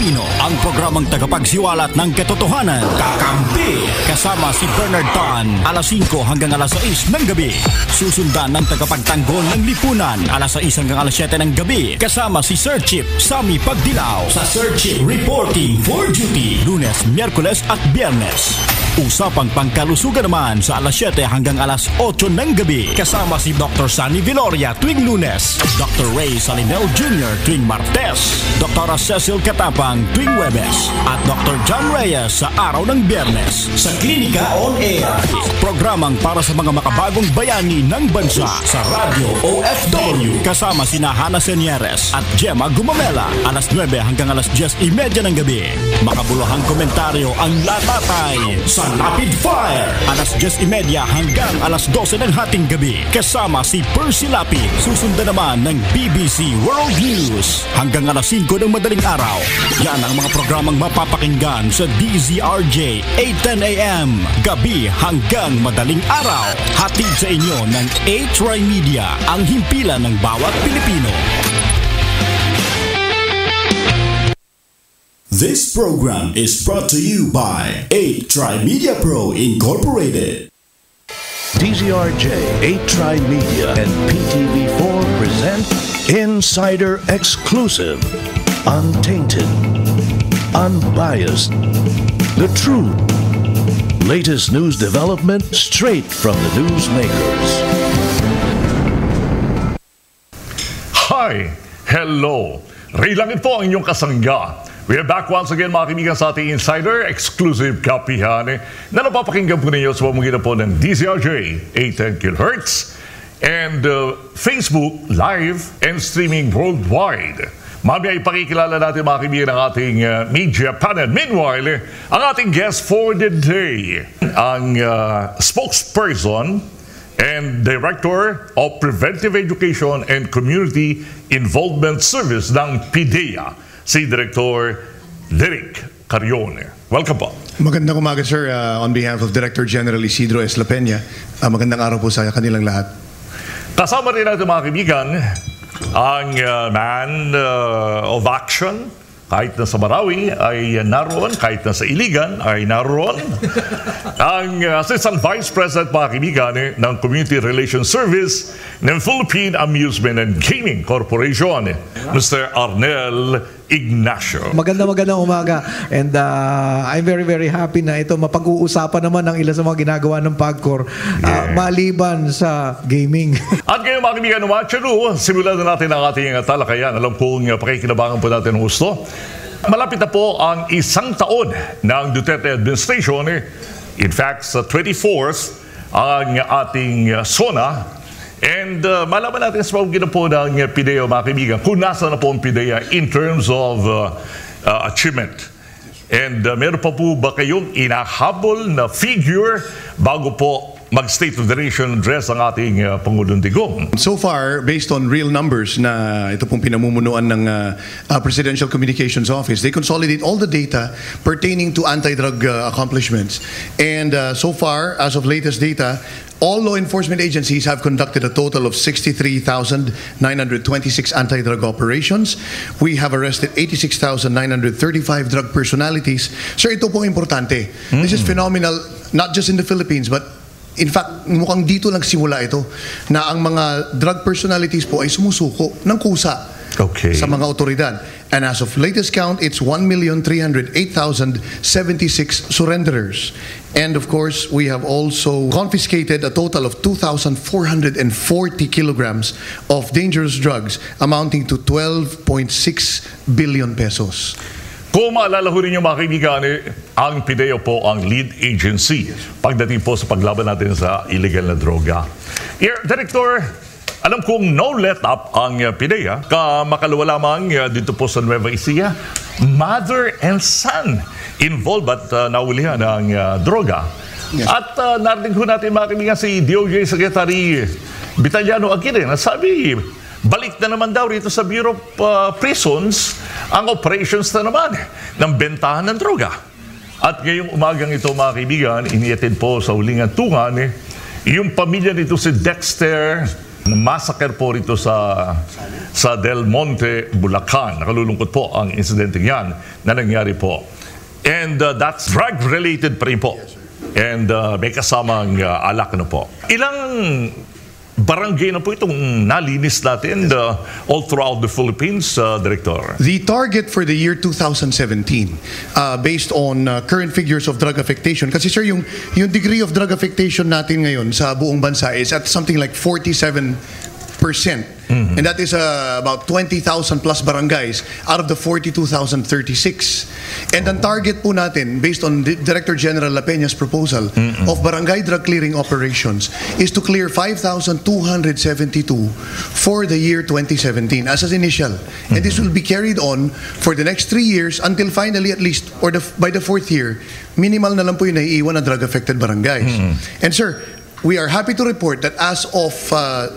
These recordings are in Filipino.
Pilipino, ang programang tagapagsiwalat ng katotohanan. Kakampi! Kasama si Bernard Tan, alas 5 hanggang alas 6 ng gabi. Susundan ng tagapagtanggol ng lipunan, alas 6 hanggang alas 7 ng gabi. Kasama si Sir Chip, Sammy Pagdilaw, sa Sir Chip Reporting for Duty, Lunes, Miyerkules at Biyernes. Usapang pangkalusugan naman sa alas 7 hanggang alas 8 ng gabi. Kasama si Dr. Sunny Viloria tuwing Lunes, Dr. Ray Salinel Jr. tuwing Martes, Dr. Cecil Katapang tuwing Webes, at Dr. John Reyes sa araw ng Biyernes sa Klinika On Air. Programang para sa mga makabagong bayani ng bansa sa Radyo OFW. Kasama si Hana Senieres at Gemma Gumamela, alas 9 hanggang alas 10:30 ng gabi. Makabuluhang komentaryo ang latatay sa Rapid Fire, alas 10:30 hanggang alas 12 ng hating gabi. Kasama si Percy Lapid. Susundan naman ng BBC World News hanggang alas 5 ng madaling araw. Yan ang mga programang mapapakinggan sa DZRJ 8:10 AM gabi hanggang madaling araw. Hatid sa inyo ng A-Try Media, ang himpilan ng bawat Pilipino. This program is brought to you by A-Try Media Pro Incorporated. DZRJ, 8Try Media, and PTV4 present Insider Exclusive. Untainted, unbiased, the truth. Latest news development straight from the newsmakers. Hi! Hello! Ray Langit po ang inyong kasangga. We are back once again mga kaibigan sa ating Insider Exclusive Kapihan na napapakinggan po ninyo sa pamamagitan po ng DZRJ 810 kHz and Facebook Live and streaming worldwide. Mamaya ipakikilala natin mga kaibigan ang ating media panel. Meanwhile, ang ating guest for the day, ang spokesperson and Director of Preventive Education and Community Involvement Service ng PIDEA, si Director Derek Carione. Welcome po. Magandang umaga, sir. On behalf of Director General Isidro S. La Peña, magandang araw po sa kanilang lahat. Kasama rin natin mga kaibigan ang man of action. Kahit na sa Marawi ay naroon, kahit na sa Iligan ay naroon. Ang Assistant Vice President mga kaibigan ng Community Relations Service ng Philippine Amusement and Gaming Corporation, Mr. Arnel Ignacio. Magandang umaga, and I'm very happy na ito mapag-uusapan naman ng ilan sa mga ginagawa ng PAGCOR maliban sa gaming. At ngayon mga kaibigan, simulan na natin ang ating talakayan. Alam kong pakikinabangan po natin ang gusto. Malapit na po ang 1 taon ng Duterte administration. In fact, sa 24th ang ating SONA. And malaman natin sa pamamagitan po ng PIDEA mga kaibigan kung nasa na po ang PIDEA in terms of achievement. And meron pa po ba kayong inahabol na figure bago po mag-State of the Nation address ang ating Pangulong Digong? So far, based on real numbers na ito pong pinamumunuan ng Presidential Communications Office, they consolidate all the data pertaining to anti-drug accomplishments. And so far, as of latest data, all law enforcement agencies have conducted a total of 63,926 anti-drug operations. We have arrested 86,935 drug personalities. Sir, ito po importante. This is phenomenal, not just in the Philippines, but in fact, mukhang dito nagsimula ito na ang mga drug personalities po ay sumusuko ng kusa sa mga otoridad. And as of latest count, it's 1,308,076 surrenderers. And of course, we have also confiscated a total of 2,440 kilograms of dangerous drugs amounting to 12.6 billion pesos. Kung maalala ho ninyo mga kaibigan, ang PIDEA po ang lead agency pagdating po sa paglaban natin sa illegal na droga. Director, alam kong no let up ang PIDEA, makalawa lamang dito po sa Nueva Ecija, mother and son involved at naulihan ng droga. Yes. At narinig ho natin mga kaibigan si DOJ Secretary Vitaliano Aguirre na sabi, balik na naman daw rito sa Bureau of Prisons ang operations na naman ng bentahan ng droga. At ngayong umagang ito mga kaibigan, iniatid po sa huling hantungan yung pamilya nito si Dexter massacre po rito sa Del Monte, Bulacan. Nakalulungkot po ang insidente yan na nangyari po. And that's drug-related pa rin po. And may kasamang alak na po. Ilang barangay na po itong nalinis natin all throughout the Philippines, Director? The target for the year 2017, based on current figures of drug affectation, kasi sir, yung degree of drug affectation natin ngayon sa buong bansa is at something like 47%. And that is about 20,000 plus barangays out of the 42,036. And ang target po natin, based on Director General La Peña's proposal of barangay drug clearing operations, is to clear 5,272 for the year 2017 as an initial. And this will be carried on for the next 3 years until finally, at least, or by the 4th year, minimal na lang po yung naiiwan na drug-affected barangays. And sir, we are happy to report that as of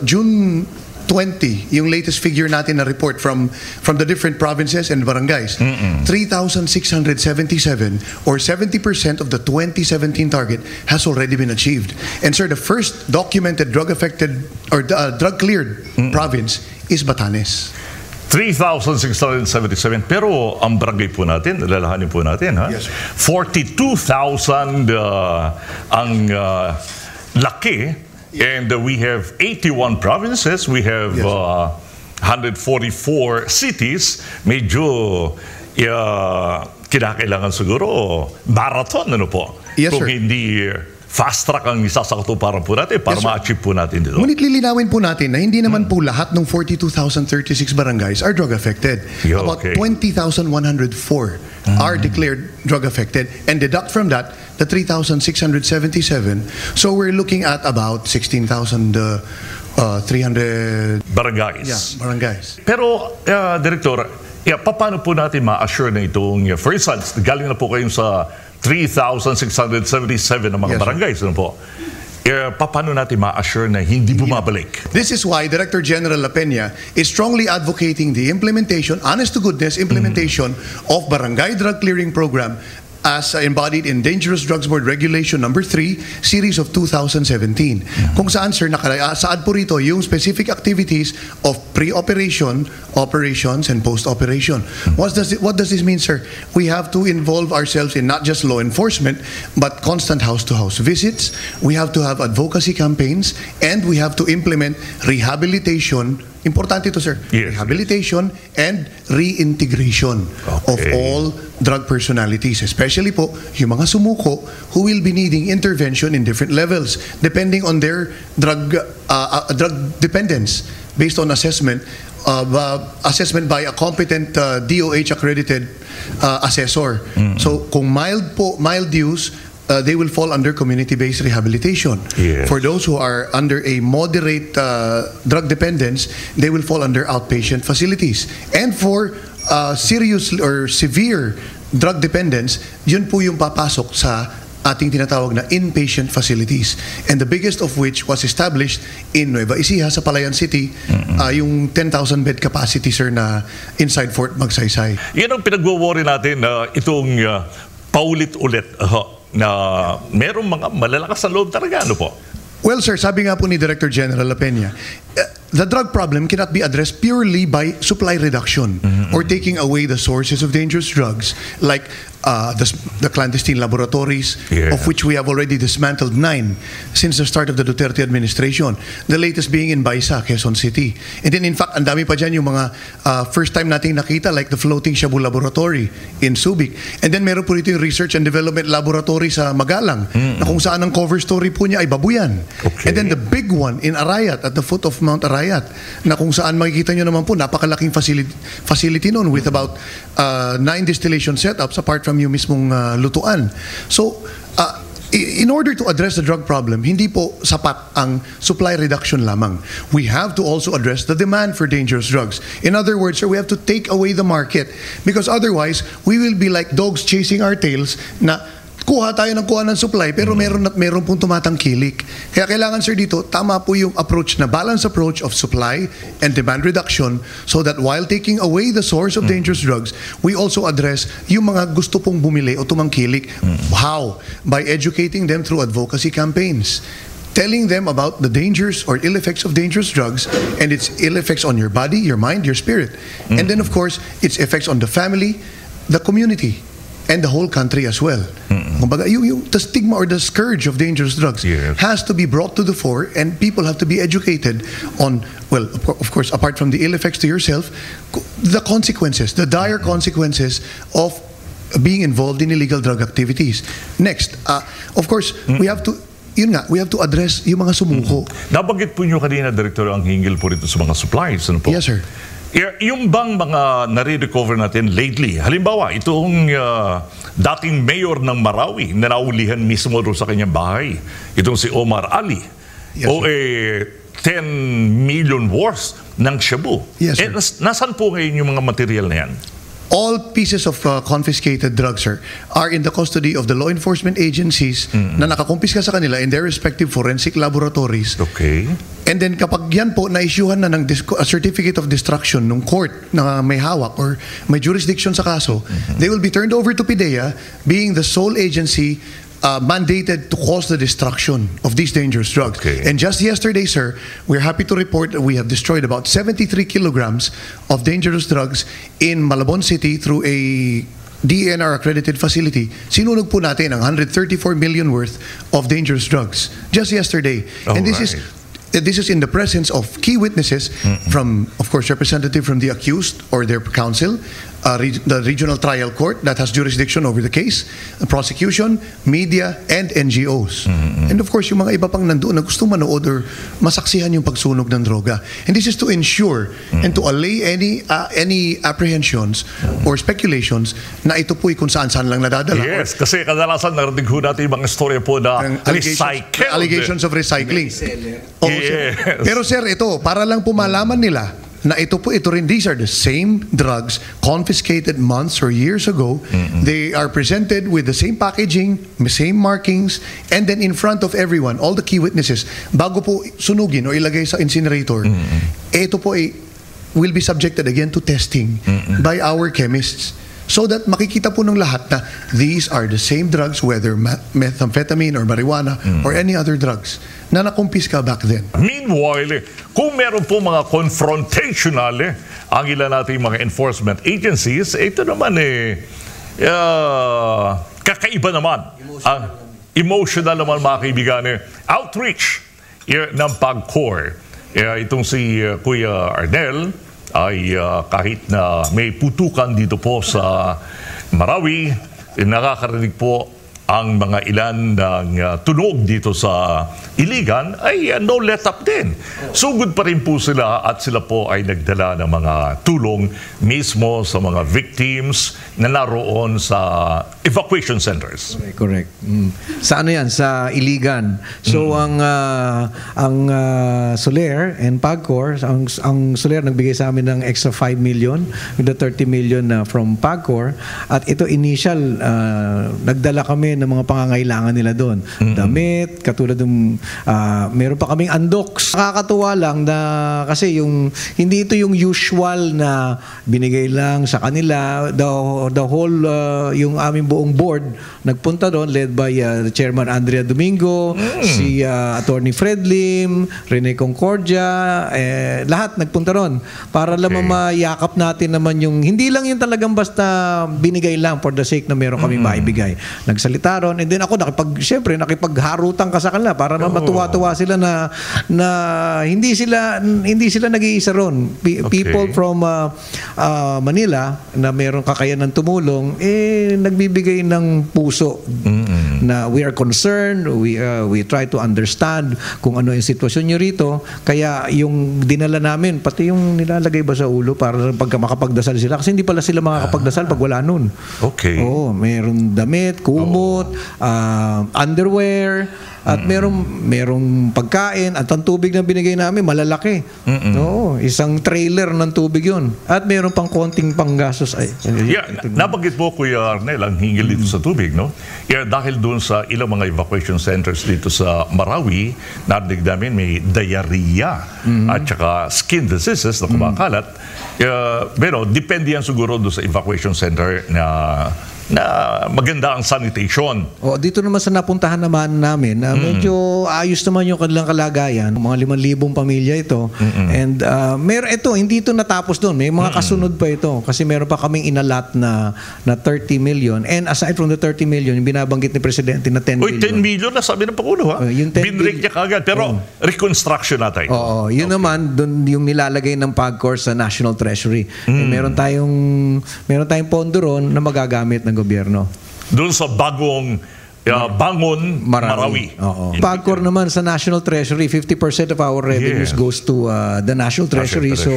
June 20, yung latest figure natin na report from the different provinces and barangays, 3,677 or 70% of the 2017 target has already been achieved. And sir, the first documented drug-affected or drug-cleared province is Batanes. 3,677. Pero ang barangay po natin, lalahanin po natin, ha? Yes, 42,000 ang laki. And we have 81 provinces. We have 144 cities. Medyo kinakailangan siguro marathon, ano po? Yes, kung sir. hindi fast track ang isasakatuparan po natin para ma-achieve po natin dito. Ngunit lilinawin po natin na hindi naman po lahat ng 42,036 barangays are drug affected. Yeah, About okay. 20,104 are declared drug affected, and deduct from that the 3,677. So we're looking at about 16,300 Barangays. barangays. Pero, Director, paano po natin ma-assure na itong, for instance, galing na po kayong sa 3,677 na mga Yes, barangays, ano po? Paano natin ma-assure na hindi bumabalik? This is why Director General La Peña is strongly advocating the implementation, honest to goodness implementation of Barangay Drug Clearing Program as embodied in Dangerous Drugs Board Regulation number 3, series of 2017. Kung saan, sir, saad po rito yung specific activities of pre-operation, operations, and post-operation. What does this mean, sir? We have to involve ourselves in not just law enforcement, but constant house-to-house visits. We have to have advocacy campaigns, and we have to implement rehabilitation. Importante ito, sir. Yes. Rehabilitation and reintegration of all drug personalities, especially po yung mga sumuko who will be needing intervention in different levels depending on their drug dependence based on assessment by a competent DOH accredited assessor. So kung mild use, they will fall under community-based rehabilitation. Yes. For those who are under a moderate drug dependence, they will fall under outpatient facilities. And for serious or severe drug dependence, yun po yung papasok sa ating tinatawag na inpatient facilities. And the biggest of which was established in Nueva Ecija sa Palayan City, yung 10,000 bed capacity, sir, na inside Fort Magsaysay. Yan ang pinag-worry natin na itong paulit-ulit na merong mga malalakas na loob talaga, ano po? Well, sir, sabi nga po ni Director General La Peña, the drug problem cannot be addressed purely by supply reduction or taking away the sources of dangerous drugs like the clandestine laboratories, of which we have already dismantled 9 since the start of the Duterte administration. The latest being in Baisa, Quezon City. And then in fact, ang dami pa dyan yung mga first time nating nakita like the floating Shabu laboratory in Subic. And then meron po dito yung research and development laboratory sa Magalang na kung saan ang cover story po niya ay babuyan. Okay. And then the big one in Arayat, at the foot of Mount Arayat, na kung saan makikita nyo naman po napakalaking facility noon with about 9 distillation setups apart from yung mismong lutuan. So, in order to address the drug problem, hindi po sapat ang supply reduction lamang. We have to also address the demand for dangerous drugs. In other words, sir, we have to take away the market because otherwise, we will be like dogs chasing our tails na kuha tayo ng kuha ng supply pero meron pong tumatangkilik. Kaya kailangan, sir, dito tama po yung approach na balanced approach of supply and demand reduction so that while taking away the source of dangerous drugs, we also address yung mga gusto pong bumili o tumangkilik. How? By educating them through advocacy campaigns. telling them about the dangers or ill effects of dangerous drugs and its ill effects on your body, your mind, your spirit. And then, of course, its effects on the family, the community, and the whole country as well. Kumbaga, the stigma or the scourge of dangerous drugs has to be brought to the fore, and people have to be educated on, well, of course, apart from the ill effects to yourself, the consequences, the dire consequences of being involved in illegal drug activities. Next, of course, we have to address yung mga sumuko. Nabanggit po nyo kanina, Director, ang hinggil po rito sa mga supplies. Ano po? Yes, sir. Yung bang mga nare-recover natin lately, halimbawa, itong dating mayor ng Marawi na naulihan mismo doon sa kanyang bahay, itong si Omar Ali, Yes, o 10 million worth ng shabu. Yes, sir. Nasaan po ngayon yung mga material na yan? All pieces of confiscated drugs, sir, are in the custody of the law enforcement agencies na nakakumpiska sa kanila in their respective forensic laboratories. Okay. And then kapag yan po na-issuehan na ng a certificate of destruction ng court na may hawak or may jurisdiction sa kaso, they will be turned over to PIDEA, being the sole agency mandated to cause the destruction of these dangerous drugs. Okay. And just yesterday, sir, we're happy to report that we have destroyed about 73 kilograms of dangerous drugs in Malabon City through a DENR accredited facility. Sinunog po natin ang 134 million worth of dangerous drugs just yesterday. And this is in the presence of key witnesses from, of course, representative from the accused or their counsel, the regional trial court that has jurisdiction over the case, the prosecution, media, and NGOs. And of course, yung mga iba pang nandoon na gusto manood or masaksihan yung pagsunog ng droga. And this is to ensure and to allay any apprehensions or speculations na ito po'y kung saan-saan lang nadadala. Yes, kasi kadalasan narinig ho natin yung mga istorya po na allegations of recycling. Oo, Yes. sir. Pero sir, ito, para lang po malaman nila na ito rin, these are the same drugs confiscated months or years ago. They are presented with the same packaging, the same markings, and then in front of everyone, all the key witnesses, bago po sunugin o ilagay sa incinerator, ito po will be subjected again to testing by our chemists. So that makikita po ng lahat na these are the same drugs, whether methamphetamine or marijuana or any other drugs na nakumpiska back then. Meanwhile, kung meron po mga confrontational ang ilan nating mga enforcement agencies, ito naman kakaiba naman. Emotional naman, mga kaibigan. Outreach ng PAGCOR. Itong si Kuya Arnel ay kahit na may putukan dito po sa Marawi, nakakarinig po ang mga ilan ng tunog dito sa Iligan ay no let up din. Sugod pa rin po sila at sila po ay nagdala ng mga tulong mismo sa mga victims na naroon sa evacuation centers. Correct. Sa ano yan? Sa Iligan. So ang Soler and PAGCOR, ang Soler nagbigay sa amin ng extra 5 million with the 30 million from PAGCOR, at ito initial nagdala kami ng mga pangangailangan nila doon. Damit, katulad ng meron pa kaming andoks. Nakakatuwa lang na kasi hindi ito yung usual na binigay lang sa kanila. The whole yung aming buong board nagpunta doon, led by the Chairman Andrea Domingo, si Attorney Fred Lim, Rene Concordia, lahat nagpunta doon para lamang mayakap natin naman yung hindi lang yung talagang basta binigay lang for the sake na meron kaming maibigay. Nagsalita ron, and then ako nakipagharutan ka sa kanila para na matuwa-tuwa sila na hindi sila nag-iisa ron. People from Manila na meron kakayanan tumulong, nagbibigay ng puso na we are concerned, we try to understand kung ano yung sitwasyon nyo rito. Kaya yung dinala namin, pati yung nilalagay ba sa ulo para pagka makapagdasal sila, kasi hindi pala sila makakapagdasal pag wala nun. Okay. Oo, meron damit, kumot, underwear, at merong pagkain, at ang tubig na binigay namin malalaki. Oo, isang trailer ng tubig yun. At meron pang konting panggastos. Nabanggit po, Kuya Arnel, ang hinggil dito sa tubig, no? Dahil doon sa ilang mga evacuation centers dito sa Marawi, narinig namin may diarrhea at saka skin diseases na kumakalat. Pero depende yan siguro doon sa evacuation center na maganda ang sanitation. Dito naman sa napuntahan naman namin, medyo ayos naman yung kanilang kalagayan. Mga 5,000 pamilya ito. And hindi ito natapos doon. May mga kasunod pa ito. Kasi meron pa kaming inalat na 30 million. And aside from the 30 million, yung binabanggit ni Presidente na 10 million. 10 million na sabi ng Pangulo, ha? Yung 10 Binrake niya kagad. Pero reconstruction natin. Oo, yun naman, doon yung nilalagay ng PAGCOR sa National Treasury. Meron tayong pondo ron na magagamit ng gobyerno. Doon sa bagong Bangon Marawi. PAGCOR naman sa National Treasury, 50% of our revenues goes to the National Treasury. So,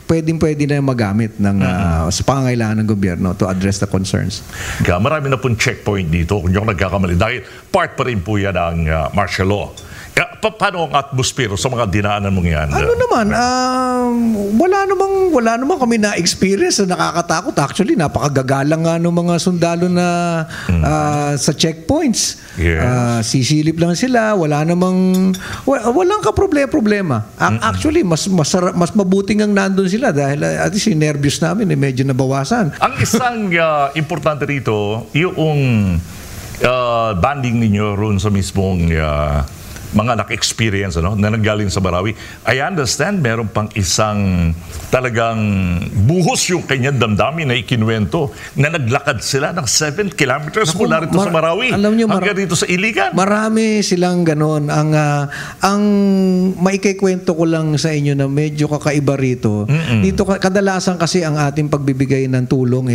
pwede na magamit sa pangangailangan ng gobyerno to address the concerns. Marami na pong checkpoint dito kung yung nagkakamali. Dahil part pa rin po yan ng martial law. Paano ang atmosphere sa mga dinaanan mong yan? Wala namang kami na-experience na nakakatakot. Actually, napakagagalang nga ng mga sundalo na sa checkpoints. Sisilip lang sila. Walang kaproblema. Actually, mas mabuting ang nandun sila dahil at least yung nervyos namin medyo nabawasan. Ang isang importante rito, yung banding ninyo roon sa mismong mga naka-experience na nanggaling sa Marawi. I understand meron pang isang talagang buhos yung kanyang damdamin na ikinuwento na naglakad sila ng 7 kilometers mula rito sa Marawi hanggang dito sa Iligan. Marami silang ganon. Ang maikikwento ko lang sa inyo na medyo kakaiba rito. Dito kadalasan kasi ang ating pagbibigay ng tulong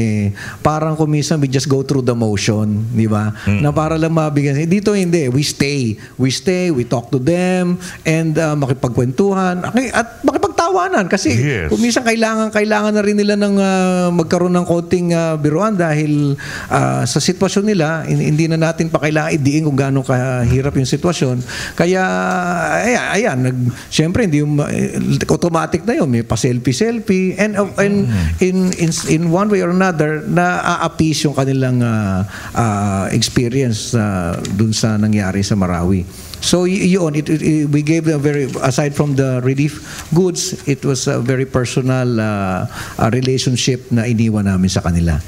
parang kumisan we just go through the motion, di ba? Na para lang mabigyan. Dito hindi. We stay, we talk to them and makipagkwentuhan at makipagtawanan kasi kung minsan kailangan na rin nila ng magkaroon ng konting biruan dahil sa sitwasyon nila hindi na natin pa kailangan idiin kung gaano kahirap yung sitwasyon. Kaya syempre hindi yung automatic na yun, may pa-selfie and in one way or another na a-appease yung kanilang experience dun sa nangyari sa Marawi. So we gave a aside from the relief goods, it was a very personal relationship na iniwan namin sa kanila.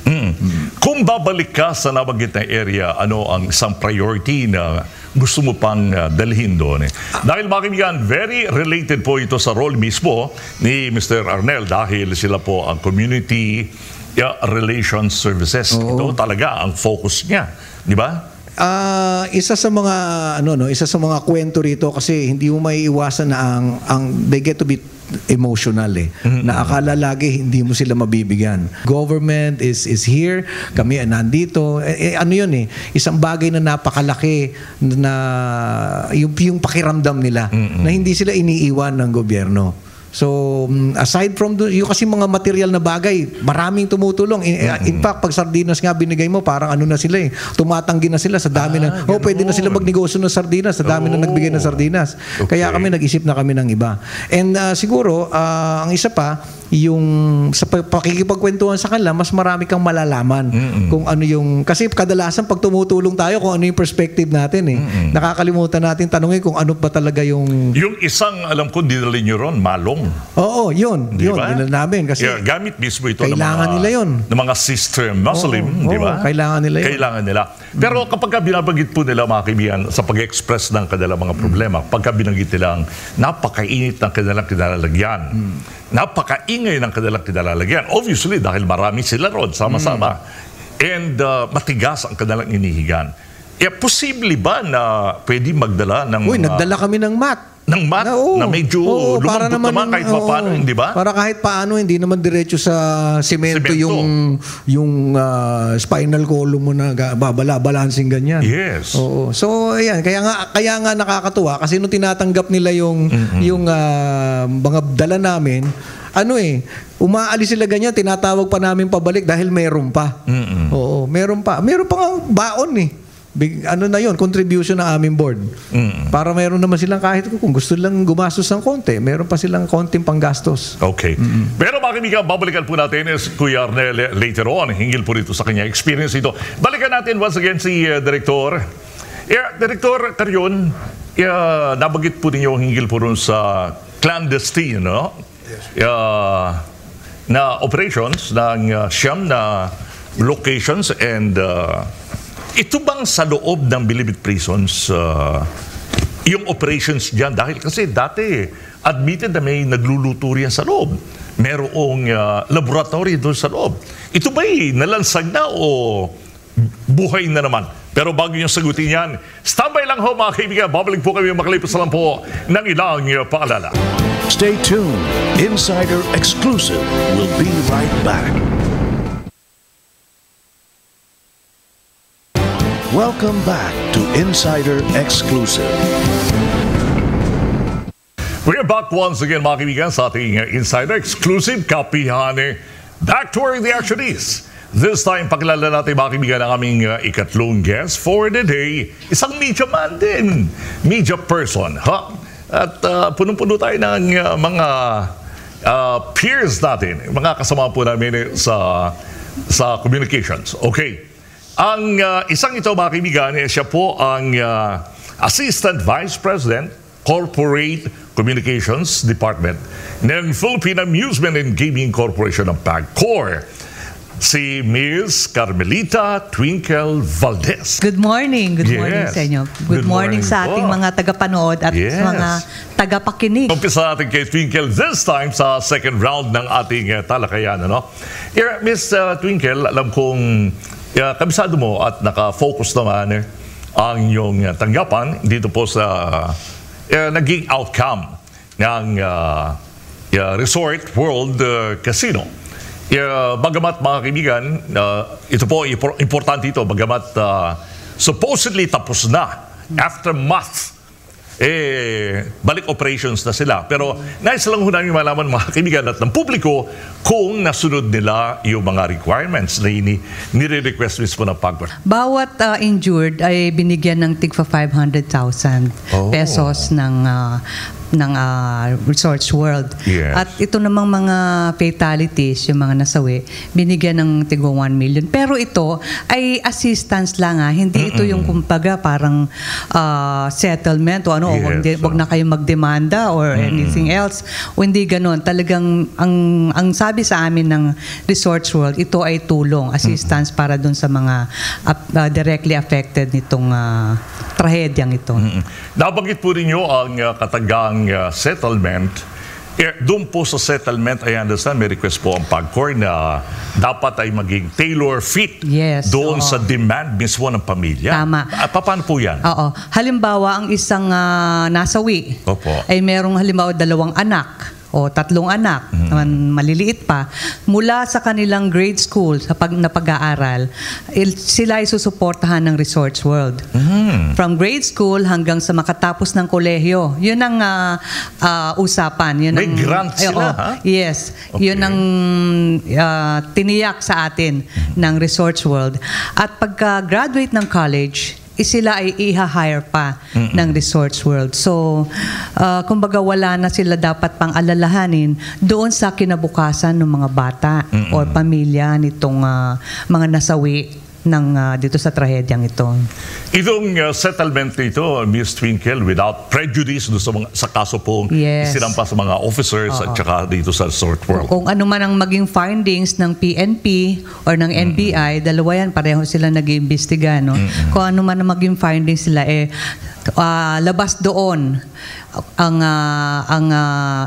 Kung babalik ka sa nabanggit na area, ano ang isang priority na gusto mo pang dalhin doon? Dahil makikita, very related po ito sa role mismo ni Mr. Arnel dahil sila po ang community relations services. Ito talaga ang focus niya, di ba? Isa sa mga kwento rito kasi hindi mo maiiwasan na they get to be emotional na akala lagi hindi mo sila mabibigyan. Government is here, kami nandito. Isang bagay na napakalaki na yung pakiramdam nila na hindi sila iniiwan ng gobyerno. So, aside from yung kasi mga material na bagay, maraming tumutulong. In fact, pag sardinas nga binigay mo, parang na sila tumatanggi na sila sa dami pwede na sila magnegosyo ng sardinas sa dami na nagbigay ng sardinas. Kaya nag-isip na kami ng iba. And siguro, ang isa pa, yung sa pakikipagkwentuhan sa kanila, mas marami kang malalaman kung ano yung, kasi kadalasan pag tumutulong tayo, kung ano yung perspective natin nakakalimutan natin tanungin kung ano pa talaga yung isang, alam ko, dinali nyo ron, malong. Oo, yun. Dinala namin. Kasi gamit mismo ito kailangan nila yun. Ng mga sister Muslim, di ba? Kailangan nila yun. Kailangan nila. Pero kapag binabanggit po nila, mga kaibigan, sa pag-express ng kanilang mga problema, pagka binanggit nilang napakainit ng kanilang kinalalagyan, napakaingay ng kanilang kinalalagyan. Obviously, dahil marami sila ron, sama-sama. And matigas ang kanilang inihigan. Posible ba na pwede magdala ng... nagdala kami ng mat. Ng mat na medyo lumambot naman kahit paano, hindi ba? Para kahit paano, hindi naman diretso sa semento yung spinal column mo na balancing ganyan. Yes. Oo. So, ayan. Kaya nga nakakatuwa kasi nung tinatanggap nila yung mga dala namin, umaalis sila ganyan, tinatawag pa namin pabalik dahil meron pa. Oo, meron pa. Meron pa nga baon contribution ng aming board. Para meron naman silang kahit kung gusto lang gumastos ng konti, meron pa silang konting panggastos. Okay. Pero makikita, babalikan po natin Kuya Arnel later on, hinggil po rito sa kanya experience ito. Balikan natin once again si Director. Director Carion, nabanggit po ninyo hinggil po rin sa clandestine, na operations ng siyam na locations and ito bang sa loob ng Bilibid Prisons yung operations dyan? Dahil kasi dati admitted na may nagluluto riyan sa loob. Merong laboratory doon sa loob. Ito ba'y nalansag na o buhay na naman? Pero bago yung sagutin yan, standby lang ho mga kaibigan. Babalik po kami makalipas lang po ng ilang paalala. Stay tuned. Insider Exclusive will be right back. Welcome back to Insider Exclusive. We're back once again mga kaibigan sa ating Insider Exclusive Kapihan. Back to where the action is. This time, pakilala natin mga kaibigan ang aming ikatlong guest for the day. Isang media man din. Media person. Ha? At punong-puno tayo ng mga peers natin. Mga kasama po namin sa communications. Okay. Ang isang ito mga kaibigan, siya po ang Assistant Vice President, Corporate Communications Department ng Philippine Amusement and Gaming Corporation of PAGCOR. Si Ms. Carmelita Twinkle Valdez. Good morning. Good morning sa inyo. Good morning sa ating mga tagapanood at mga tagapakinig. Umpisa natin kay Twinkle this time sa second round ng ating talakayan. Ano? Ms. Twinkle, alam kong kabisado mo at naka-focus naman ang iyong tanggapan dito po sa naging outcome ng Resort World Casino. Bagamat mga kaibigan, ito po, importante ito, bagamat supposedly tapos na, aftermath, balik operations na sila. Pero nais lang ho namin malaman mga kaibigan at ng publiko kung nasunod nila yung mga requirements na nire-request mismo ng PAGCOR. Bawat injured ay binigyan ng tigpa 500,000 pesos ng Resorts World. Yes. At ito namang mga fatalities, yung mga nasawi, binigyan ng tigwa 1 million. Pero ito ay assistance lang hindi ito yung kumbaga parang settlement o ano, wag na kayong magdemanda or anything else. O hindi ganoon. Talagang ang sabi sa amin ng Resorts World, ito ay tulong, assistance para dun sa mga directly affected nitong trahedyang ito. Nabanggit po ninyo ang katagang settlement. Doon po sa settlement, I understand, may request po ang PAGCOR na dapat ay maging tailor-fit doon sa demand mismo ng pamilya. Tama. Paano po yan? Oo. Halimbawa, ang isang nasawi ay merong halimbawa 2 anak o 3 anak, maliliit pa, mula sa kanilang grade school sa pag-aaral, sila ay susuportahan ng Resorts World. From grade school hanggang sa makatapos ng kolehiyo. Yun ang usapan. Yun may grant sila, Yes. Okay. Yun ang tiniyak sa atin ng Resorts World. At pagka-graduate ng college, sila ay iha-hire pa ng Resorts World. So, kumbaga wala na sila dapat pang alalahanin doon sa kinabukasan ng mga bata o pamilya nitong mga nasawi dito sa trahedyang ito. Itong settlement nito, Ms. Twinkle, without prejudice sa kaso pong isinampa sa mga officers at saka dito sa Resort World. Kung ano man ang maging findings ng PNP or ng NBI, dalawa yan, pareho sila nag-iimbestiga. No? Kung ano man ang maging findings sila, labas doon ang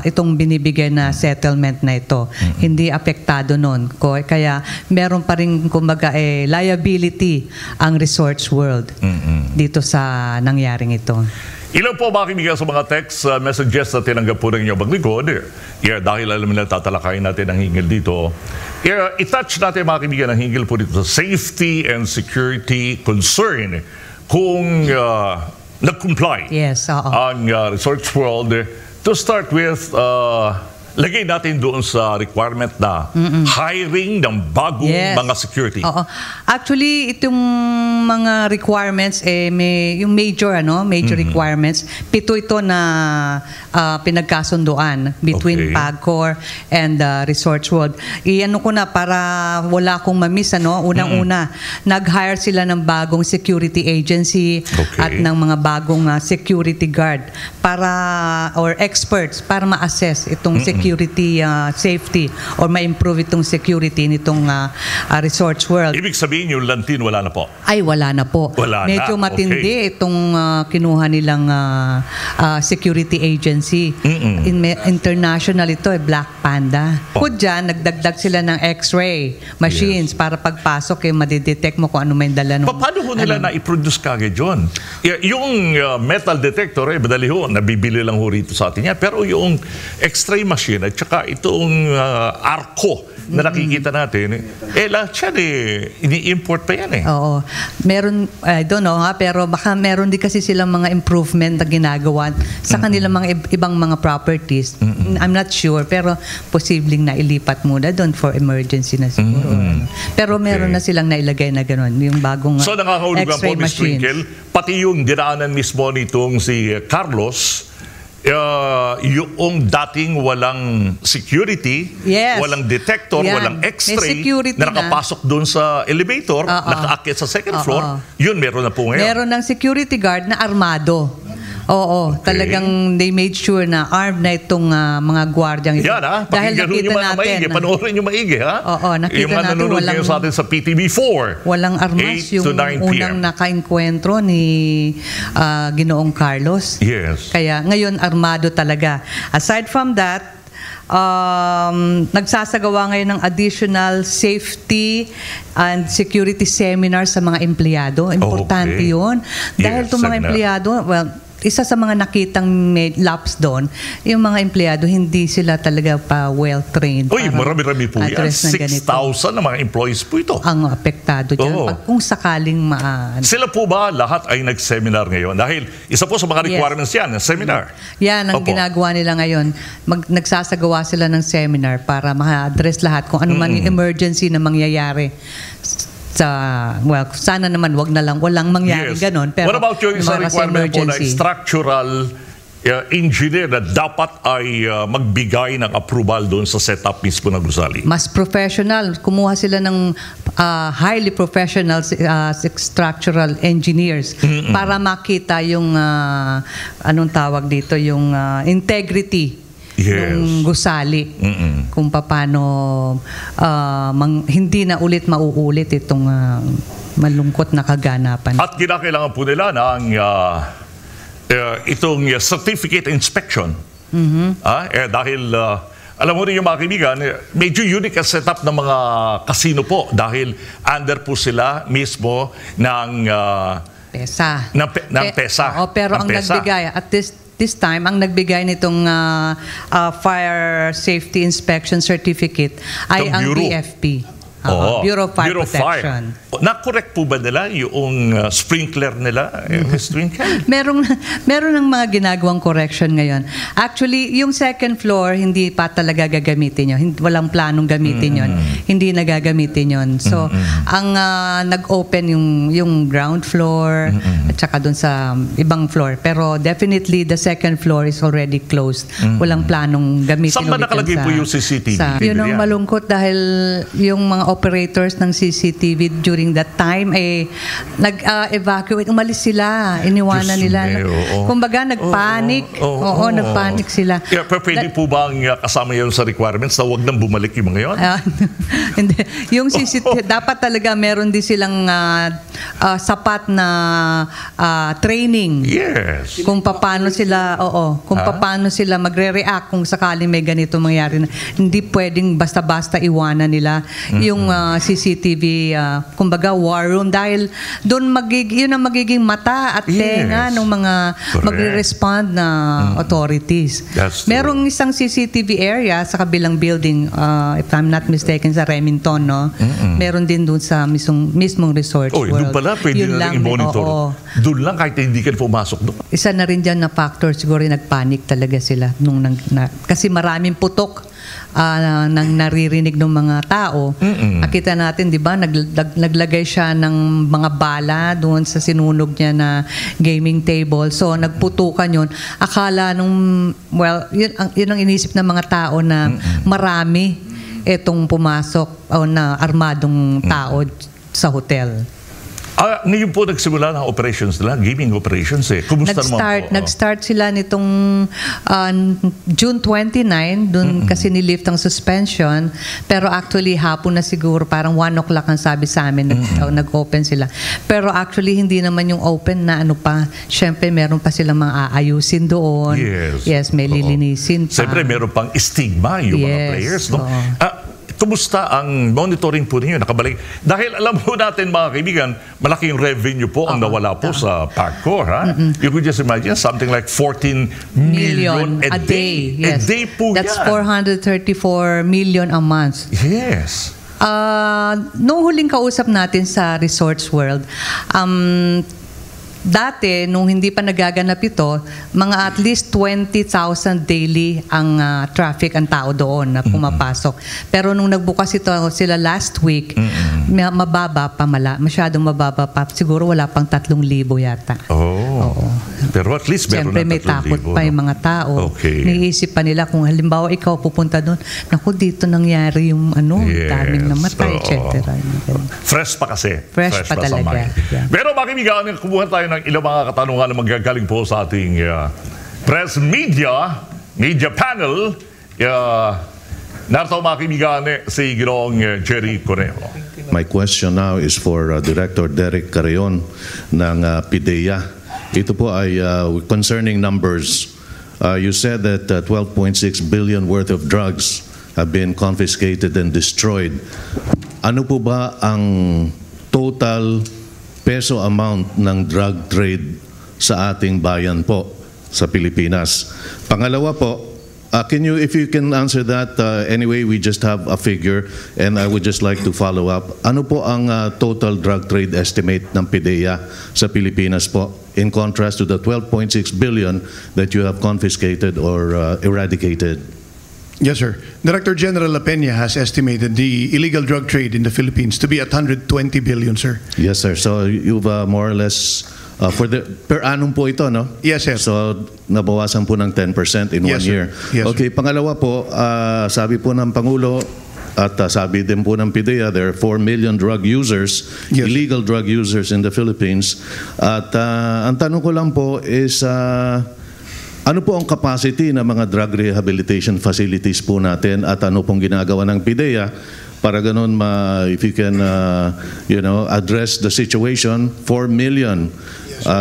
itong binibigay na settlement na ito. Hindi apektado nun. Kaya meron pa rin kumbaga liability ang Resorts World dito sa nangyaring ito. Ilan po mga kaibigan sa mga text messages na tinanggap po ng inyong maglingkod? Dahil alam na tatalakayin natin ang hinggil dito. I-touch natin mga kaibigan ang hinggil po dito sa safety and security concern kung nag-comply ang Resorts World. To start with, lagay natin doon sa requirement na hiring ng bagong mga security. Actually, itong mga requirements, yung major requirements, 7 ito na pinagkasunduan between PAGCOR and Resorts World. Iano ko na para wala akong mamiss. Unang-una, nag-hire sila ng bagong security agency at ng mga bagong security guard or experts para ma-assess itong security security, safety, or ma-improve itong security nitong Resorts World. Ibig sabihin yung Lantin wala na po? Ay, wala na po. Wala Medyo na. matindi itong kinuha nilang security agency. International ito, Black Panda. Kung dyan, nagdagdag sila ng X-ray machines para pagpasok, madidetect mo kung ano may dala nung... Paano ho nila na-produce kagad yun? Yung metal detector, madali ho, nabibili lang ho rito sa atin yan. Pero yung X-ray machine at saka itong arco na nakikita natin, lahat yan ini-import pa yan Oo. Meron, I don't know pero baka meron din kasi silang mga improvement na ginagawa sa kanilang mga ibang mga properties. I'm not sure, pero posibleng nailipat muna doon for emergency na siguro. Pero meron na silang nailagay na gano'n, yung bagong So nakakahulugan po, X-ray Ms. machines. Twinkle, pati yung dinaanan mismo nitong si Carlos, yung dating walang security, Yes. walang detector, Yan. walang May X-ray, security na nakapasok doon sa elevator, Oo. nakaakyat sa second floor, yun meron na po ngayon. Meron ng security guard na armado. Oo, talagang they made sure na armed na itong mga gwardyang ito. Yan Dahil pakinggan nakita nyo natin. maigi, panoorin nyo maigi ha. Oo, nakita yung mga natin nanonood walang- ngayon sa atin sa PTV4. Walang armas 8 to yung 9 p.m. unang nakainkwentro ni Ginoong Carlos. Yes. Kaya ngayon armado talaga. Aside from that, nagsasagawa ngayon ng additional safety and security seminars sa mga empleyado. Importante Okay. yun. Dahil Yes, itong mga seminar. empleyado, well, isa sa mga nakitang may lapse doon, yung mga empleyado hindi sila talaga pa well-trained. Uy, para marami-rami po yan. address ng ganito. 6,000 na mga employees po ito. Ang apektado dyan. Oo. Pag kung sakaling Sila po ba lahat ay nag-seminar ngayon? Dahil isa po sa mga Yes. requirements yan, seminar. Yan ang Opo. ginagawa nila ngayon. Nagsasagawa sila ng seminar para ma-address lahat kung ano man yung emergency na mangyayari. Sana naman walang mangyari ganon. Pero What about yung isang mga requirement po na emergency. structural engineer na dapat ay magbigay ng approval doon sa setup mismo ng gusali? Mas professional. Kumuha sila ng highly professional structural engineers para makita yung anong tawag dito, yung integrity Yes. ng gusali. Kung paano hindi na ulit mauulit itong malungkot na kaganapan. At kinakailangan po nila ng itong certificate inspection. Dahil alam mo rin yung mga kaibigan, medyo unique ang setup ng mga casino po dahil under po sila mismo ng PESA. ng PESA. Pero Ng ang PESA. nagbigay, at this time, ang nagbigay nitong Fire Safety Inspection Certificate ay Itong ang Bureau. BFP. Oo. Bureau of Fire Bureau of Protection. Na-correct po ba nila yung sprinkler nila, Ms. Twinkle? Meron ng mga ginagawang correction ngayon. Actually, yung second floor, hindi pa talaga gagamitin yun. Walang planong gamitin yun. Hindi na gagamitin yun. So, ang nag-open yung ground floor at saka dun sa ibang floor. Pero definitely, the second floor is already closed. Walang planong gamitin Saan ba ulit yun nakalagay po yung CCTV? Yun ang malungkot dahil yung mga operators ng CCTV during that time nag-evacuate, umalis sila, iniwanan Diyos nila. me, oo. Kumbaga nagpanic. Oo. Nagpanic sila. Pero pwede po ba ang kasama yun sa requirements na huwag nang bumalik yung mga yun? Hindi. Yung CCTV, dapat talaga meron din silang sapat na training. Yes. Kung paano sila, kung paano sila magre-react kung sakaling may ganito mangyari. Hindi pwedeng basta-basta iwanan nila yung CCTV, kumbaga war room, dahil doon yun ang magiging mata at tenga ng mga magre-respond na authorities. That's true. Merong isang CCTV area sa kabilang building, if I'm not mistaken, sa Remington, no? Meron din doon sa mismong resort Doon pala, pwede Yun na lang, i-monitor. Doon lang kahit hindi ka pumasok doon. Isa na rin dyan na factor, siguro nagpanic talaga sila kasi maraming putok nang naririnig ng mga tao. Nakita natin, di ba, naglagay siya ng mga bala doon sa sinunog niya na gaming table. So, nagputukan yun. Akala yun ang inisip ng mga tao na marami itong pumasok o na armadong tao sa hotel. Ngayon po nagsimula ng operations nila, gaming operations eh. Kumusta naman po? Nag-start sila nitong June 29, dun kasi nilift ang suspension. Pero actually, hapon na siguro, parang 1 o'clock ang sabi sa amin, nag-open sila. Pero actually, hindi naman yung open na ano pa. Siyempre, meron pa silang mga aayusin doon. Yes, may lilinisin pa. Siyempre, meron pang stigma yung mga players. No? Kumusta ang monitoring po ninyo? Nakabalik? Dahil alam po natin mga kaibigan, malaking revenue po ang nawala po sa PAGCOR. Ha? You could just imagine something like 14 million a day. Yes. A day po That's yan. 434 million a month. Yes. Nung huling kausap natin sa Resorts World, dati, nung hindi pa nagaganap ito, mga at least 20,000 daily ang traffic, ang tao doon na pumapasok. Pero nung nagbukas ito sila last week, mababa pa, masyadong mababa pa. Siguro wala pang 3,000 yata. Oo. Pero at least meron Siyempre, na 3,000. may takot pa yung mga tao. Okay. Niisip pa nila kung halimbawa ikaw pupunta doon, naku, dito nangyari yung daming namatay, etc. Fresh pa kasi. Fresh pa sa talaga. mind. Yeah. Pero makimigaan, kumuha tayo ng ilang mga katanungan na magagaling po sa ating press media panel. Narito makimigaan si Ginoong Jerry Conejo. My question now is for Director Derek Carreon ng PIDEA. Ito po ay concerning numbers. You said that 12.6 billion worth of drugs have been confiscated and destroyed. Ano po ba ang total peso amount ng drug trade sa ating bayan po sa Pilipinas? Pangalawa po, if you can answer that, anyway, we just have a figure and I would just like to follow up. Ano po ang total drug trade estimate ng PIDEA sa Pilipinas po in contrast to the 12.6 billion that you have confiscated or eradicated? Yes, sir. Director General La Peña has estimated the illegal drug trade in the Philippines to be at 120 billion, sir. Yes, sir. So you've more or less for the per annum po ito, no? Yes, sir. So nabawasan po ng 10% in 1 year. Yes, okay, pangalawa po, sabi po ng Pangulo at sabi din po ng PIDEA, there are 4 million drug users, illegal drug users in the Philippines. At ang tanong ko lang po is ano po ang capacity ng mga drug rehabilitation facilities po natin at ano pong ginagawa ng PIDEA para ganun if you can address the situation? 4 million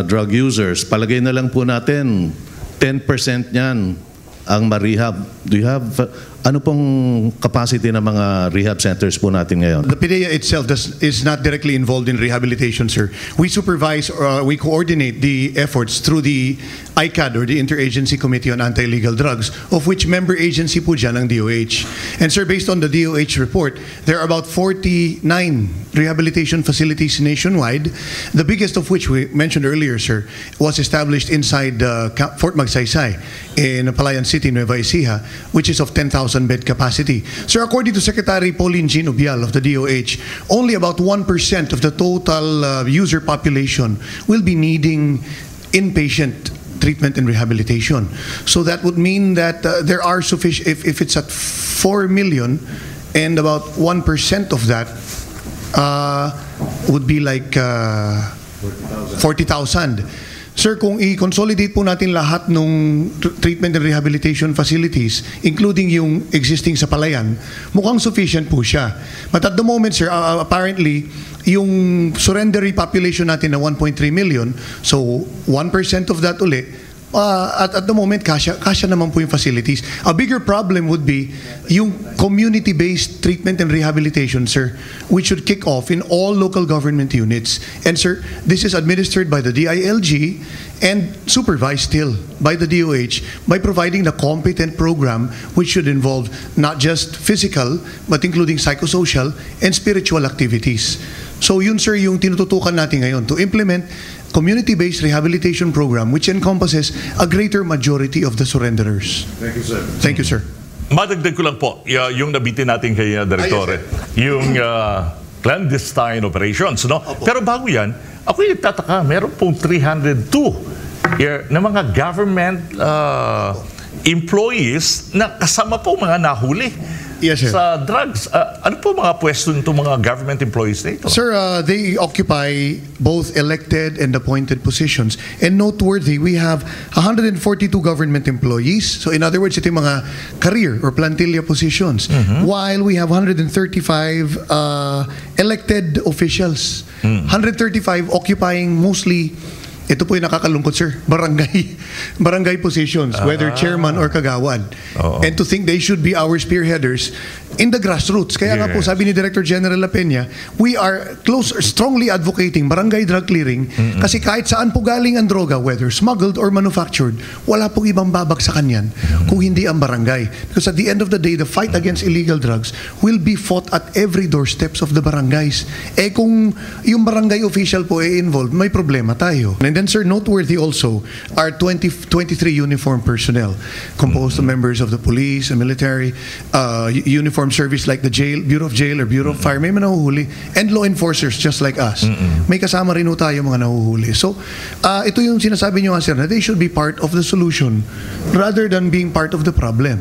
drug users. Palagay na lang po natin 10% niyan ang ma-rehab. Do you have ano pong capacity ng mga rehab centers po natin ngayon? The PIDEA itself is not directly involved in rehabilitation, sir. We supervise or we coordinate the efforts through the ICAD or the Interagency Committee on Anti-Illegal Drugs, of which member agency po dyan ang DOH. And sir, based on the DOH report, there are about 49 rehabilitation facilities nationwide, the biggest of which we mentioned earlier, sir, was established inside Fort Magsaysay in Palayan City, Nueva Ecija, which is of 10,000 bed capacity. Sir, according to Secretary Pauline Jean Obial of the DOH, only about 1% of the total user population will be needing inpatient treatment and rehabilitation. So that would mean that there are sufficient, if it's at 4 million and about 1% of that would be like 40,000. Sir, kung i-consolidate po natin lahat ng treatment and rehabilitation facilities, including yung existing sa Palayan, mukhang sufficient po siya. But at the moment, sir, apparently, yung surrendery population natin na 1.3 million, so 1% of that uli, at the moment, kasya naman po yung facilities. A bigger problem would be yung community-based treatment and rehabilitation, sir, which should kick off in all local government units. And sir, this is administered by the DILG and supervised still by the DOH by providing the competent program which should involve not just physical but including psychosocial and spiritual activities. So yun, sir, yung tinututukan natin ngayon to implement community-based rehabilitation program which encompasses a greater majority of the surrenderers. Thank you, sir. Thank you, sir. Madagdag ko lang po, yung nabitin natin kay Direktore, yung clandestine operations, no? Pero bago yan, ako yung nagtataka, meron pong 302 na mga government employees na kasama po mga nahuli. Yes, sir. sa drugs. Ano po mga pwesto nitong mga government employees na ito? Sir, they occupy both elected and appointed positions. And noteworthy, we have 142 government employees. So in other words, ito yung mga career or plantilla positions. While we have 135 elected officials. 135 occupying mostly, ito po yung nakakalungkot, sir, barangay positions, whether chairman or kagawad. And to think they should be our spearheaders in the grassroots. Kaya nga po, sabi ni Director General La Peña, we are strongly advocating barangay drug clearing kasi kahit saan po galing ang droga, whether smuggled or manufactured, wala pong ibang babagsakan yan kung hindi ang barangay. Because at the end of the day, the fight against illegal drugs will be fought at every doorsteps of the barangays. Eh kung yung barangay official po involved, may problema tayo. And then, sir, noteworthy also are 23 uniformed personnel composed of members of the police and military, uniformed service like the jail, Bureau of Jail or Bureau of Fire, may mga nahuhuli, and law enforcers just like us. May kasama rin tayo mga nahuhuli. So, ito yung sinasabi nyo nga, sir, na they should be part of the solution rather than being part of the problem.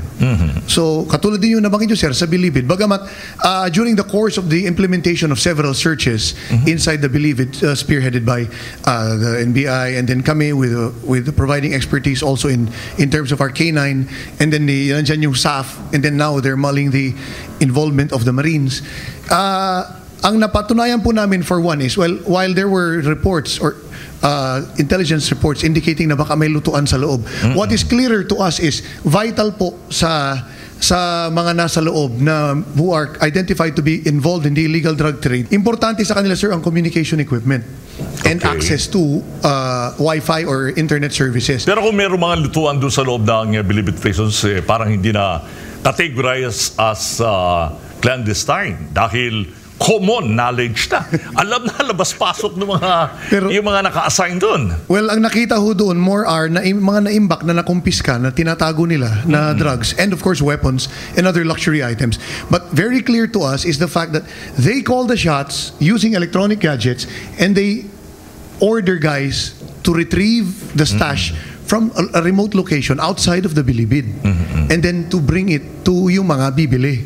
So, katulad din yung nabanggit nyo, sir, sa Bilibid. Bagamat, during the course of the implementation of several searches inside the Bilibid, spearheaded by the NBI, and then kami with providing expertise also in terms of our K9, and then nandiyan yung SAF, and then now they're mulling the involvement of the Marines. Ang napatunayan po namin for one is, well, while there were reports or intelligence reports indicating na baka may lutuan sa loob, what is clearer to us is vital po sa mga nasa loob na who are identified to be involved in the illegal drug trade. Importante sa kanila, sir, ang communication equipment and access to Wi-Fi or internet services. Pero kung meron mga lutuan doon sa loob ng Bilibid prisons, parang hindi na categorized as clandestine dahil common knowledge na. Alam na labas-pasok ng yung mga naka-assign doon. Well, ang nakita ho doon more are mga naimbak na nakumpiska na tinatago nila na drugs and of course weapons and other luxury items. But very clear to us is the fact that they call the shots using electronic gadgets and they order guys to retrieve the stash from a remote location outside of the Bilibid and then to bring it to yung mga bibili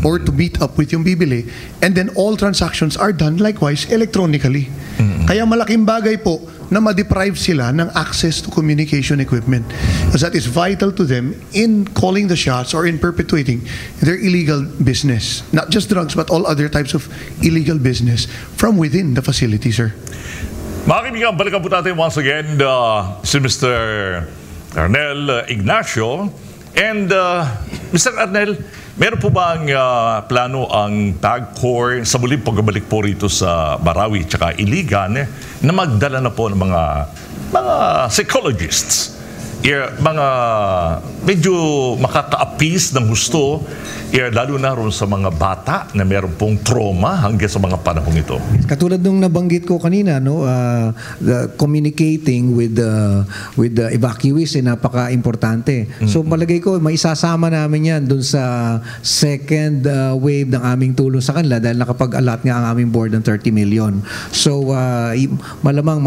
or to meet up with yung bibili, and then all transactions are done likewise electronically. Kaya malaking bagay po na ma-deprive sila ng access to communication equipment, because that is vital to them in calling the shots or in perpetuating their illegal business, not just drugs but all other types of illegal business from within the facility, sir. Mga kaibigan, balikan po natin once again si Mr. Arnel Ignacio. And Mr. Arnel, meron po ba ang plano ang PAGCOR sa muling pagbabalik po rito sa Marawi at Iligan na magdala na po ng mga psychologists, mga medyo makaka-appease ng gusto, lalo na ron sa mga bata na meron pong trauma hanggang sa mga panahon ito. Katulad nung nabanggit ko kanina, communicating with the evacuees napaka-importante. So palagay ko maisasama namin yan dun sa second wave ng aming tulong sa kanila dahil nakapag-allot nga ang aming board ng 30 million. So malamang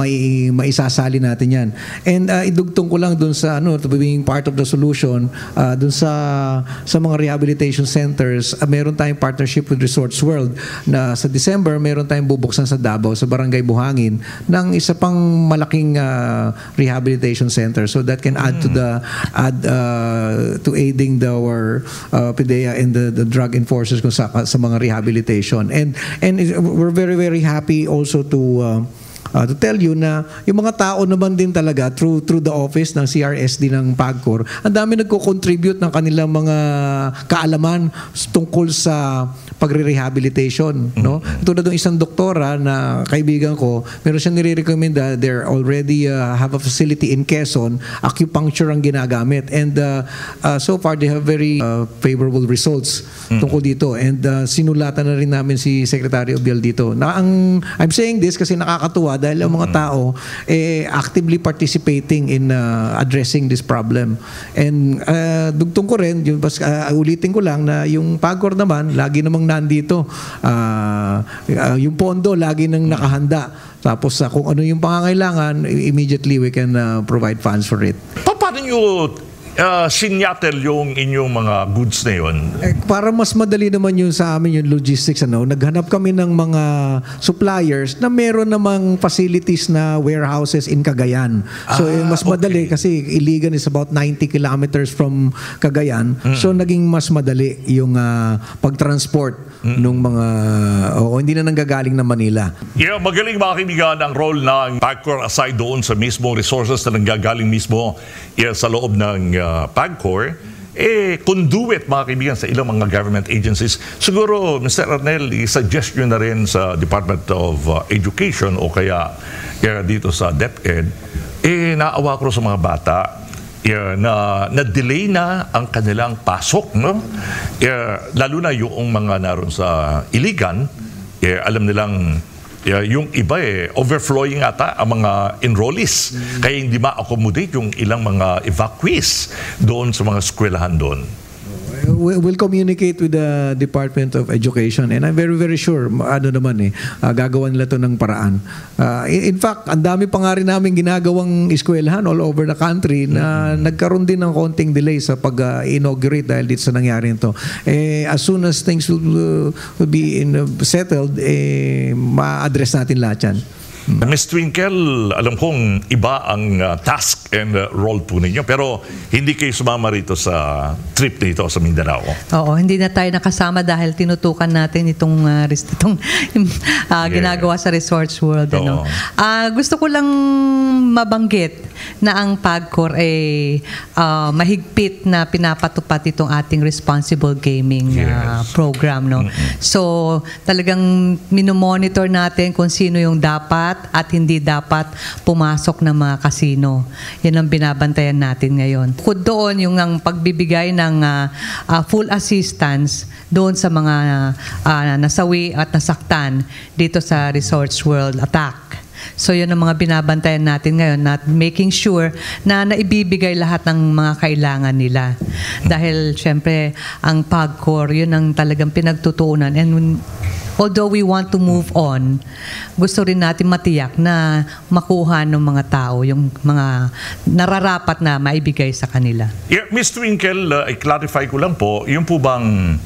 maisasali natin yan. And idugtong ko lang dun sa to being part of the solution dun sa mga rehabilitation centers. Meron tayong partnership with Resorts World na sa December meron tayong bubuksan sa Davao sa Barangay Buhangin ng isa pang malaking rehabilitation center, so that can add to aiding our PDEA and the drug enforcers kung sa mga rehabilitation. And we're very, very happy also to tell you na yung mga tao naman din talaga through the office ng CRSD ng PAGCOR, ang dami nagko-contribute ng kanilang mga kaalaman tungkol sa pagre-rehabilitation, no? Tulad ng isang doktora na kaibigan ko, meron siyang nire-recommend they're already have a facility in Quezon, acupuncture ang ginagamit, and so far they have very favorable results tungkol dito, and sinulatan na rin namin si Secretary Obiel dito. I'm saying this kasi nakakatuwa dahil ang mga tao actively participating in addressing this problem. And dugtong ko rin, ulitin ko lang na yung PAGCOR naman, lagi namang nandito. Yung pondo, lagi nang nakahanda. Tapos kung ano yung pangangailangan, immediately we can provide funds for it. Paano nyo sinyatel yung inyong mga goods na yun? Para mas madali naman yun sa amin yung logistics, naghanap kami ng mga suppliers na meron namang facilities na warehouses in Cagayan. So mas madali kasi Iligan is about 90 kilometers from Cagayan. So naging mas madali yung pagtransport nung mga hindi na nanggagaling na Manila. Magaling makakinigan ang role ng PAGCOR aside doon sa mismo resources na nanggagaling mismo sa loob ng PAGCOR, conduit mga kaibigan sa ilang mga government agencies. Siguro, Mr. Arnel, i-suggest nyo na rin sa Department of Education o kaya dito sa DepEd, naawa ko sa mga bata na delay na ang kanilang pasok, no? Lalo na yung mga naroon sa Iligan, alam nilang yung iba overflowing ata ang mga enrollees. Kaya hindi ma-accommodate yung ilang mga evacuees doon sa mga eskwelahan doon. We'll communicate with the Department of Education and I'm very, very sure gagawa nila to ng paraan. In fact, ang dami pa nga rin namin ginagawang eskwelahan all over the country na nagkaroon din ng konting delay sa pag-inaugurate dahil dito sa nangyari ito. As soon as things will be settled, ma-address natin lahat yan. Ms. Twinkle, alam kong iba ang task and role po ninyo, pero hindi kayo sumama rito sa trip dito sa Mindanao. Oo, hindi na tayo nakasama dahil tinutukan natin itong ginagawa sa Resorts World. Gusto ko lang mabanggit na ang PAGCOR ay mahigpit na pinapatupad itong ating responsible gaming program. No? So, talagang minomonitor natin kung sino yung dapat at hindi dapat pumasok ng mga kasino. Yan ang binabantayan natin ngayon. Bukod doon, yung ang pagbibigay ng full assistance doon sa mga nasawi at nasaktan dito sa Resorts World attack. So yun ang mga binabantayan natin ngayon, na making sure na naibibigay lahat ng mga kailangan nila. Dahil syempre ang PAGCOR, yun ang talagang pinagtutuunan. And although we want to move on, gusto rin natin matiyak na makuha ng mga tao yung mga nararapat na maibigay sa kanila. Ms. Twinkle, i-clarify ko lang po, yung po bang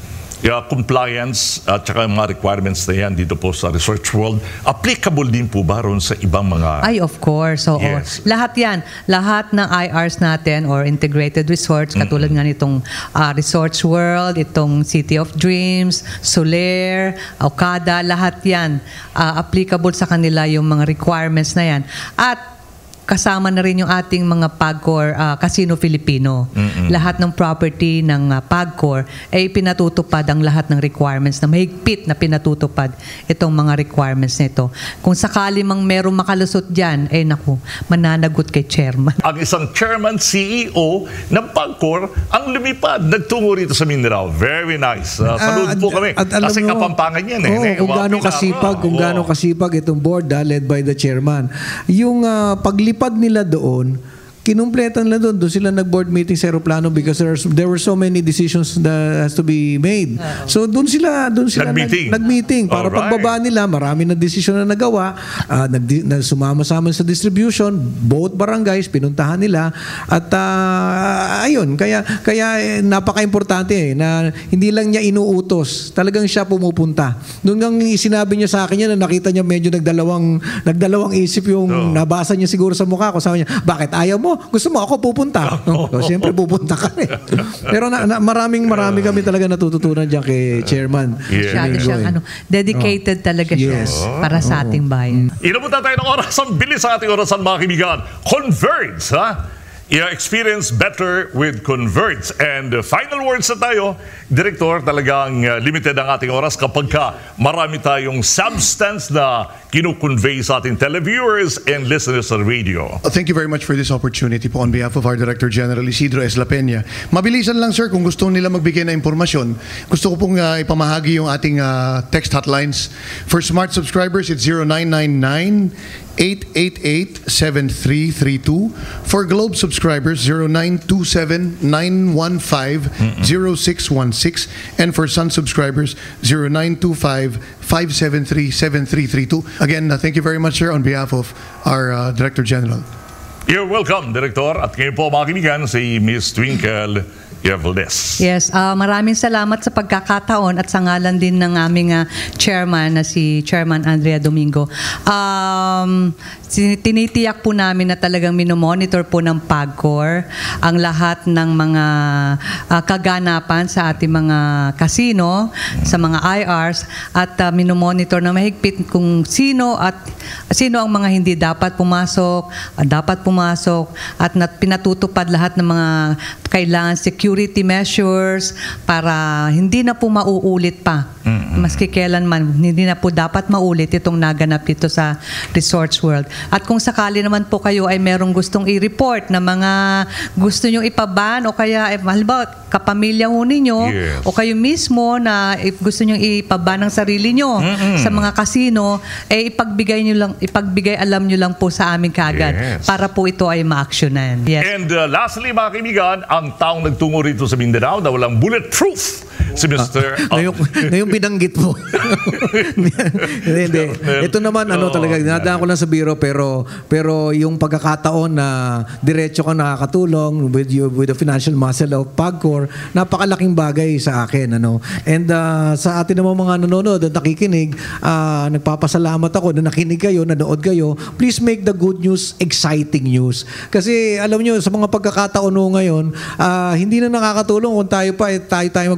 compliance at saka mga requirements na yan dito po sa Resorts World, applicable din po ba ron sa ibang mga... Ay, of course. So, lahat yan. Lahat ng IRs natin or integrated resorts, katulad nga nitong Resorts World, itong City of Dreams, Soler, Okada, lahat yan. Applicable sa kanila yung mga requirements na yan. At kasama na rin yung ating mga PAGCOR Casino Filipino. Lahat ng property ng PAGCOR ay pinatutupad ang lahat ng requirements na mahigpit na pinatutupad itong mga requirements nito. Kung sakali mang merong makalusot dyan, naku, mananagot kay chairman. Ang isang chairman, CEO ng PAGCOR ang lumipad, nagtungo rito sa Mindanao. Very nice. Saludo po kami. Kasi Kapampangan yan. Kung gaano kasipag itong board led by the chairman. Yung paglipad nila doon, kinumpletan nila doon sila nag-board meeting sa aeroplano because there were so many decisions that has to be made. So doon sila nag-meeting para pagbaba nila, marami na desisyon na nagawa, sumama-sama sa distribution, both barangays pinuntahan nila at ayun, kaya napaka-importante na hindi lang niya inuutos, talagang siya pumupunta. Noon ngang sinabi niya sa akin na nakita niya medyo nagdalawang isip yung nabasa niya siguro sa mukha ko. Sabi niya, bakit ayaw mo? Gusto mo ako pupunta? So, siyempre pupunta ka rin. Pero marami kami talaga natututunan dyan kay Chairman. Masyado siyang dedicated talaga siya para sa ating bayan. Inabutan tayo ng oras. Ang bilis sa ating orasan, mga kaibigan. Converge, ha? Experience better with Converge. And final words na tayo, Director, talagang limited ang ating oras kapag marami tayong substance na kinu-convey sa ating televiewers and listeners sa radio. Thank you very much for this opportunity po on behalf of our Director General Isidro S. La Peña. Mabilisan lang, sir, kung gusto nila magbigay na impormasyon, gusto ko pong ipamahagi yung ating text hotlines. For smart subscribers, it's 0999 888-7332. For Globe subscribers, 0927-915-0616. And for Sun subscribers, 0925-573-7332. Again, thank you very much, sir, on behalf of our Director General. You're welcome, Director. At ngayon po mga kaibigan, si Miss Twinkle Valdez. Yes, maraming salamat sa pagkakataon at sa ngalan din ng aming chairman na si Chairman Andrea Domingo. Tinitiyak po namin na talagang minomonitor po ng PAGCOR ang lahat ng mga kaganapan sa ating mga casino, sa mga IRs, at minomonitor na mahigpit kung sino ang mga hindi dapat pumasok at pinatutupad lahat ng mga kailangan security measures para hindi na po mauulit pa. Maski kailanman, hindi na po dapat maulit itong naganap dito sa Resorts World. At kung sakali naman po kayo ay merong gustong i-report na mga gusto nyong ipaban o kaya, halimbawa, kapamilya ho ninyo o kayo mismo na gusto nyong ipaban ang sarili nyo sa mga casino, ipagbigay alam nyo lang po sa amin kaagad para po ito ay ma-actionan. Yes. And lastly, mga kaibigan, ang taong nagtungo rito sa Mindanao na walang bulletproof si Mr. Ngayong binanggit mo. Hindi. Ito naman, talaga, dinadaan ko lang sa biro, pero yung pagkakataon na diretso ka nakakatulong with the financial muscle of PAGCOR, napakalaking bagay sa akin. And sa atin naman mga nanonood at nakikinig, nagpapasalamat ako na nakinig kayo, nanood kayo. Please make the good news exciting news. Kasi alam nyo, sa mga pagkakataon ngayon, hindi na nakakatulong kung tayo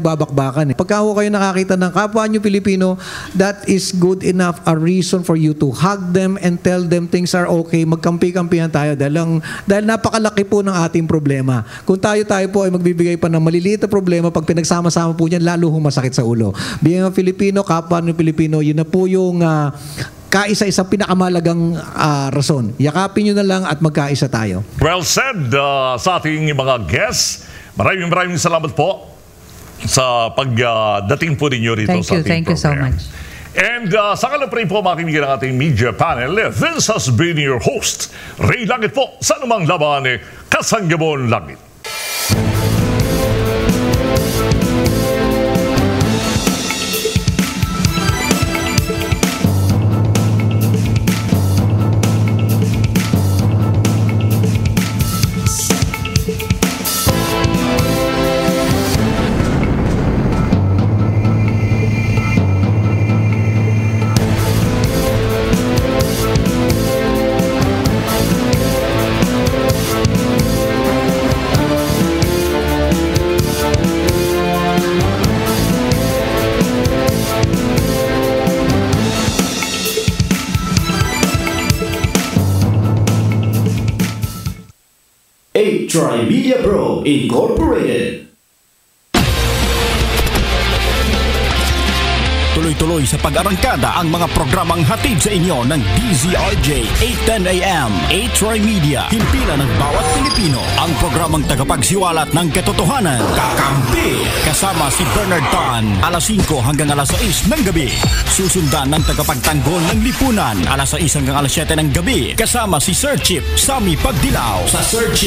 magbabakbakan. Pagka kayo nakakita ng kapwa nyo Pilipino, that is good enough a reason for you to hug them and tell them things are okay. Magkampi-kampihan tayo dahil napakalaki po ng ating problema. Kung tayo po ay magbibigay pa ng maliliit na problema, pag pinagsama-sama po niyan, lalo masakit sa ulo. Bilang Filipino, kapwa nyo Pilipino, yun na po yung kaisa-isa pinakamalagang rason. Yakapin nyo na lang at magkaisa tayo. Well said sa ating mga guests. Maraming salamat po sa pagdating po ninyo rito sa ating program. Thank you so much. And sa kalapray po mga kaibigan ng ating media panel, this has been your host, Ray Langit po, sa anumang laban Kasanggabon Langit. Tri-Media Pro Incorporated. Tuloy-tuloy sa pag-arangkada ang mga programang hatid sa inyo ng DZRJ 810 AM, Tri-Media. Himpilan ng bawat Pilipino. Ang programang tagapagsiwalat ng katotohanan. Kakampi! Kasama si Bernard Tan, alas 5 hanggang alas 6 ng gabi. Susundan ng tagapagtanggol ng lipunan, alas 6 hanggang alas 7 ng gabi. Kasama si Sir Chip, Sammy Pagdilaw. Sa Sir Chip